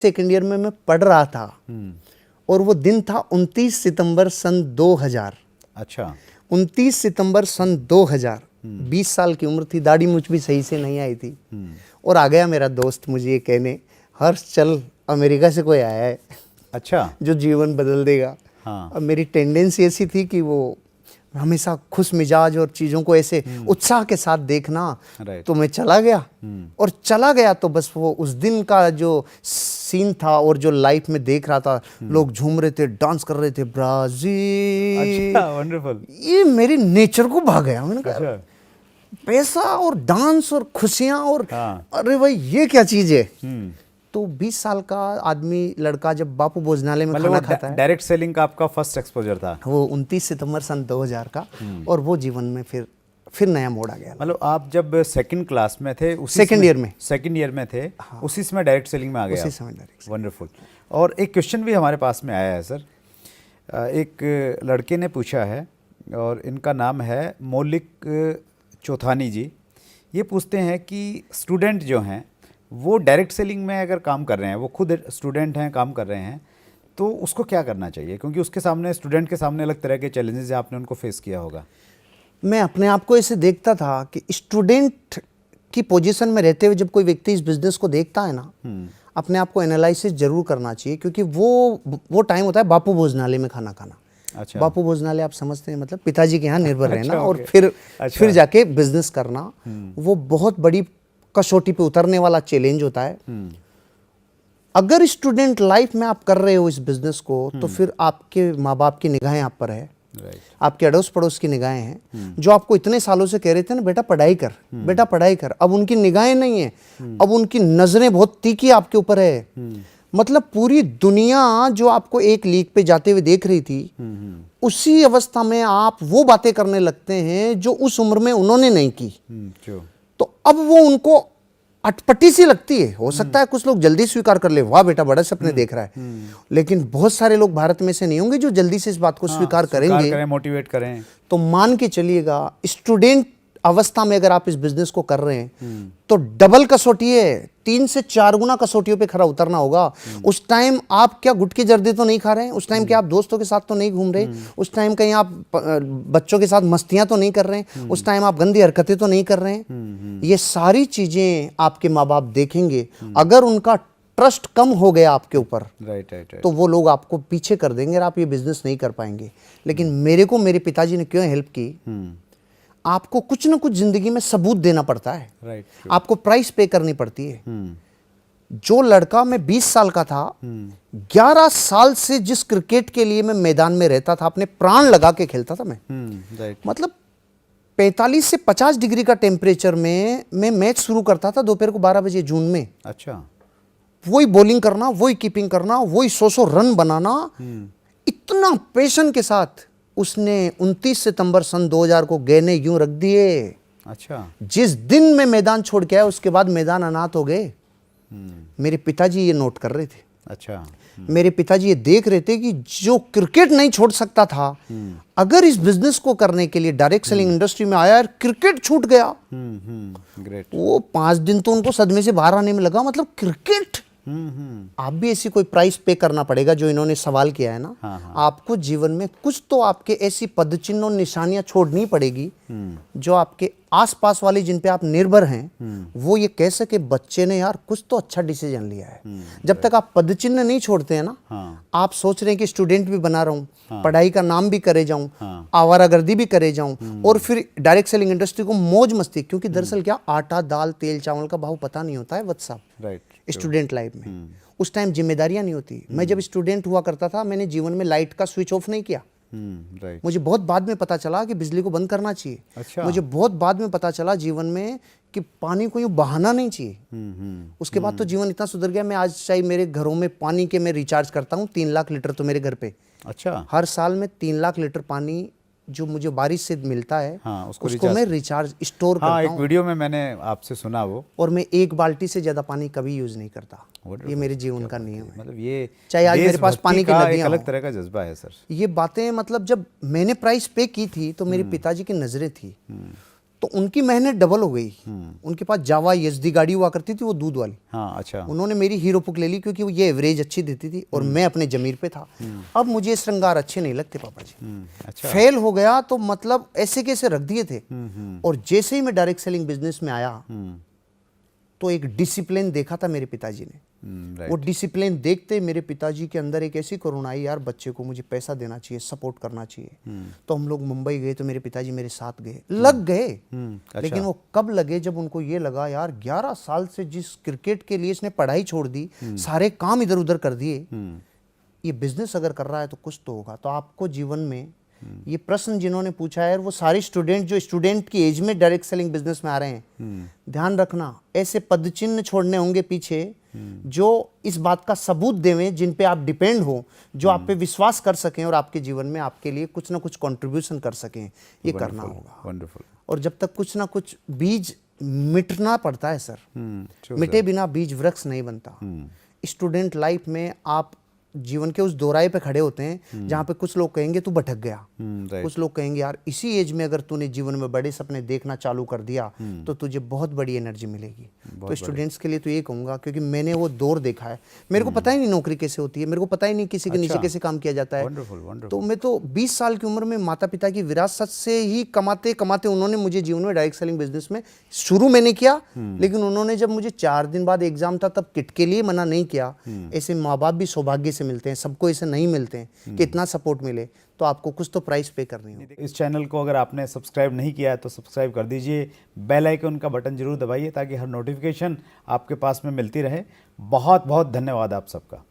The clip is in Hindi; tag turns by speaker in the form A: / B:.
A: सेकेंड ईयर में मैं पढ़ रहा था और वो दिन था 29 सितंबर सन 2000।
B: अच्छा।
A: 29 सितंबर सन 2000, 20 साल की उम्र थी, दाढ़ी मुझ भी सही से नहीं आई थी। और आ गया मेरा दोस्त मुझे ये कहने, हर्ष चल अमेरिका से कोई आया है,
B: अच्छा,
A: जो जीवन बदल देगा।
B: हाँ।
A: अब मेरी टेंडेंसी ऐसी थी कि वो हमेशा खुश मिजाज और चीज़ों को ऐसे उत्साह के साथ देखना।
B: राइट।
A: तो मैं चला गया और चला गया तो बस वो उस दिन का जो सीन था और जो लाइफ में देख रहा था, लोग झूम रहे थे, डांस कर रहे थे, ब्राजील।
B: अच्छा, वंडरफुल।
A: ये मेरी नेचर को भा गया। मैंने कहा
B: अच्छा।
A: पैसा और डांस और खुशियां और
B: हाँ।
A: अरे भाई ये क्या चीज़ है। तो 20 साल का आदमी लड़का जब बापू भोजनालय में खाना खाता है,
B: डायरेक्ट सेलिंग का आपका फर्स्ट एक्सपोजर था
A: वो 29 सितंबर सन 2000 का, और वो जीवन में फिर नया मोड़ आ गया।
B: मतलब आप जब सेकंड क्लास में थे,
A: सेकंड ईयर में,
B: सेकंड ईयर में थे, हाँ। उसी समय डायरेक्ट सेलिंग में आ गए,
A: उसी समय डायरेक्ट।
B: वंडरफुल। और एक क्वेश्चन भी हमारे पास में आया है सर, एक लड़के ने पूछा है और इनका नाम है मौलिक चौथानी जी। ये पूछते हैं कि स्टूडेंट जो हैं वो डायरेक्ट सेलिंग में अगर काम कर रहे हैं, वो खुद स्टूडेंट हैं, काम कर रहे हैं, तो उसको क्या करना चाहिए? क्योंकि उसके सामने, स्टूडेंट के सामने अलग तरह के चैलेंजेस आपने उनको फेस किया होगा।
A: मैं अपने आप को ऐसे देखता था कि स्टूडेंट की पोजीशन में रहते हुए जब कोई व्यक्ति इस बिजनेस को देखता है ना, अपने आप को एनालिसिस जरूर करना चाहिए, क्योंकि वो टाइम होता है बापू भोजनालय में खाना खाना।
B: अच्छा।
A: बापू भोजनालय आप समझते हैं, मतलब पिताजी के यहाँ निर्भर रहना।
B: अच्छा,
A: और
B: अच्छा।
A: फिर जाके बिजनेस करना, वो बहुत बड़ी कसौटी पे उतरने वाला चैलेंज होता है। अगर स्टूडेंट लाइफ में आप कर रहे हो इस बिजनेस को, तो फिर आपके माँ बाप की निगाहें आप पर है, आपके अड़ोस पड़ोस की निगाहें हैं, जो आपको इतने सालों से कह रहे थे ना बेटा पढ़ाई कर, बेटा पढ़ाई कर। अब उनकी निगाहें नहीं है, अब उनकी नजरें बहुत तीखी आपके ऊपर है। मतलब पूरी दुनिया जो आपको एक लीग पे जाते हुए देख रही थी, उसी अवस्था में आप वो बातें करने लगते हैं जो उस उम्र में उन्होंने नहीं की। तो अब वो उनको अटपटी सी लगती है। हो सकता है कुछ लोग जल्दी स्वीकार कर ले, वाह बेटा बड़ा सपने देख रहा है, लेकिन बहुत सारे लोग भारत में से नहीं होंगे जो जल्दी से इस बात को स्वीकार करेंगे,
B: मोटिवेट करें।
A: तो मान के चलिएगा स्टूडेंट अवस्था में अगर आप इस बिजनेस को कर रहे हैं तो डबल कसौटी है, 3 से 4 गुना कसौटियों पे खरा उतरना होगा। उस टाइम आप क्या गुटखे जर्दे तो नहीं खा रहे हैं, उस टाइम क्या आप दोस्तों के साथ तो नहीं घूम रहे, उस टाइम कहीं आप बच्चों के साथ मस्तियां तो नहीं कर रहे हैं, उस टाइम आप गंदी हरकतें तो नहीं कर रहे हैं। ये सारी चीजें आपके माँ बाप देखेंगे। अगर उनका ट्रस्ट कम हो गया आपके ऊपर, तो वो लोग आपको पीछे कर देंगे और आप ये बिजनेस नहीं कर पाएंगे। लेकिन मेरे को मेरे पिताजी ने क्यों हेल्प की, आपको कुछ ना कुछ जिंदगी में सबूत देना पड़ता है, आपको प्राइस पे करनी पड़ती है। जो लड़का, मैं 20 साल का था, 11 साल से जिस क्रिकेट के लिए मैं मैदान में रहता था, अपने प्राण लगा के खेलता था मैं। मतलब 45 से 50 डिग्री का टेम्परेचर में मैं मैच शुरू करता था दोपहर को 12 बजे जून में।
B: अच्छा।
A: वही बॉलिंग करना, वही कीपिंग करना, वही 100 रन बनाना, इतना पैशन के साथ। उसने 29 सितंबर सन 2000 को गहने यूं रख दिए। अच्छा। जिस दिन मैं मैदान छोड़ के आया उसके बाद मैदान अनाथ हो गए। मेरे पिताजी ये नोट कर रहे थे। अच्छा। मेरे पिताजी ये देख रहे थे कि जो क्रिकेट नहीं छोड़ सकता था, अगर इस बिजनेस को करने के लिए डायरेक्ट सेलिंग इंडस्ट्री में आया, क्रिकेट छूट गया। ग्रेट। वो 5 दिन तो उनको सदमे से बाहर आने में लगा। मतलब क्रिकेट, आप भी ऐसी कोई प्राइस पे करना पड़ेगा जो इन्होंने सवाल किया है ना। हाँ। आपको जीवन में कुछ तो आपके ऐसी पद चिन्ह और निशानियां छोड़नी पड़ेगी जो आपके आसपास वाले जिन पे आप निर्भर हैं वो ये कह सके बच्चे ने यार कुछ तो अच्छा डिसीजन लिया है। जब तक आप पद चिन्ह नहीं छोड़ते हैं ना, आप सोच रहे हैं कि स्टूडेंट भी बना रहा हूँ, पढ़ाई का नाम भी करे जाऊं, आवारागर्दी भी करे जाऊं, और फिर डायरेक्ट सेलिंग इंडस्ट्री को मौज मस्ती, क्योंकि दरअसल क्या आटा दाल तेल चावल का भाव पता नहीं होता है वत्स साहब। राइट। स्टूडेंट लाइफ में उस टाइम जिम्मेदारियां नहीं होती। मैं जब स्टूडेंट हुआ करता था, मैंने जीवन में लाइट का स्विच ऑफ नहीं किया। मुझे बहुत बाद में पता चला कि बिजली को बंद करना चाहिए। अच्छा। मुझे बहुत बाद में पता चला जीवन में कि पानी को यूं बहाना नहीं चाहिए। उसके बाद तो जीवन इतना सुधर गया, मैं आज चाहे मेरे घरों में पानी के मैं रिचार्ज करता हूँ 3 लाख लीटर तो मेरे घर पे। अच्छा। हर साल में 3 लाख लीटर पानी जो मुझे बारिश से मिलता है, हाँ, उसको मैं रिचार्ज स्टोर करता हूँ।
B: एक वीडियो में मैंने आपसे सुना वो।
A: और मैं 1 बाल्टी से ज्यादा पानी कभी यूज नहीं करता। ये मेरे जीवन का नियम है।
B: मतलब ये
A: चाहे आज मेरे पास पानी की नदियां,
B: अलग तरह का जज्बा है सर।
A: ये बातें, मतलब जब मैंने प्राइस पे की थी तो मेरे पिताजी की नजरें थी, तो उनकी मेहनत डबल हो गई। उनके पास जावा एसडी गाड़ी हुआ करती थी, वो दूध वाली।
B: हाँ, अच्छा।
A: उन्होंने मेरी हीरो पुक ले ली क्योंकि वो ये एवरेज अच्छी देती थी और मैं अपने जमीर पे था। अब मुझे श्रृंगार अच्छे नहीं लगते पापा जी।
B: अच्छा।
A: फेल हो गया तो मतलब ऐसे कैसे रख दिए थे। और जैसे ही मैं डायरेक्ट सेलिंग बिजनेस में आया तो एक डिसिप्लिन देखा था मेरे पिताजी ने। वो डिसिप्लिन देखते मेरे पिताजी के अंदर एक ऐसी करुणा आई, यार बच्चे को मुझे पैसा देना चाहिए, सपोर्ट करना चाहिए। तो हम लोग मुंबई गए तो मेरे पिताजी मेरे साथ गए, लग गए।
B: अच्छा।
A: लेकिन वो कब लगे, जब उनको ये लगा यार 11 साल से जिस क्रिकेट के लिए इसने पढ़ाई छोड़ दी, सारे काम इधर उधर कर दिए, ये बिजनेस अगर कर रहा है तो कुछ तो होगा। तो आपको जीवन में ये प्रश्न जिन्होंने पूछा है, वो सारे स्टूडेंट जो स्टूडेंट की एज में डायरेक्ट सेलिंग बिजनेस में आ रहे हैं, ध्यान रखना ऐसे पदचिन्ह छोड़ने होंगे पीछे जो इस बात का सबूत देवें, जिन पे आप डिपेंड हो, जो आप पे विश्वास कर सकें और आपके जीवन में आपके लिए कुछ ना कुछ कंट्रीब्यूशन कर सकें। ये करना होगा।
B: वंडरफुल।
A: और जब तक कुछ ना कुछ बीज मिटना पड़ता है सर, मिटे बिना बीज वृक्ष नहीं बनता। स्टूडेंट लाइफ में आप जीवन के उस दोराहे पे खड़े होते हैं जहाँ पे कुछ लोग कहेंगे तू भटक गया, कुछ लोग कहेंगे यार इसी एज में अगर तूने जीवन में बड़े सपने देखना चालू कर दिया तो तुझे बहुत बड़ी एनर्जी मिलेगी। तो स्टूडेंट्स के लिए तो ये कहूँगा, क्योंकि मैंने वो दौर देखा है। मेरे को पता ही नहीं नौकरी कैसे होती है, मेरे को पता ही नहीं किसी के नीचे कैसे काम किया जाता है। तो मैं तो 20 साल की उम्र में माता पिता की विरासत से ही कमाते कमाते उन्होंने मुझे जीवन में डायरेक्ट सेलिंग बिजनेस में शुरू मैंने किया। लेकिन उन्होंने जब मुझे 4 दिन बाद एग्जाम था तब किट के लिए मना नहीं किया। ऐसे माँ बाप भी सौभाग्य से मिलते हैं, सबको ऐसे नहीं मिलते हैं कि इतना सपोर्ट मिले। तो आपको कुछ तो प्राइस पे करनी हो।
B: इस चैनल को अगर आपने सब्सक्राइब नहीं किया है तो सब्सक्राइब कर दीजिए, बेल आइकन का बटन जरूर दबाइए ताकि हर नोटिफिकेशन आपके पास में मिलती रहे। बहुत बहुत धन्यवाद आप सबका।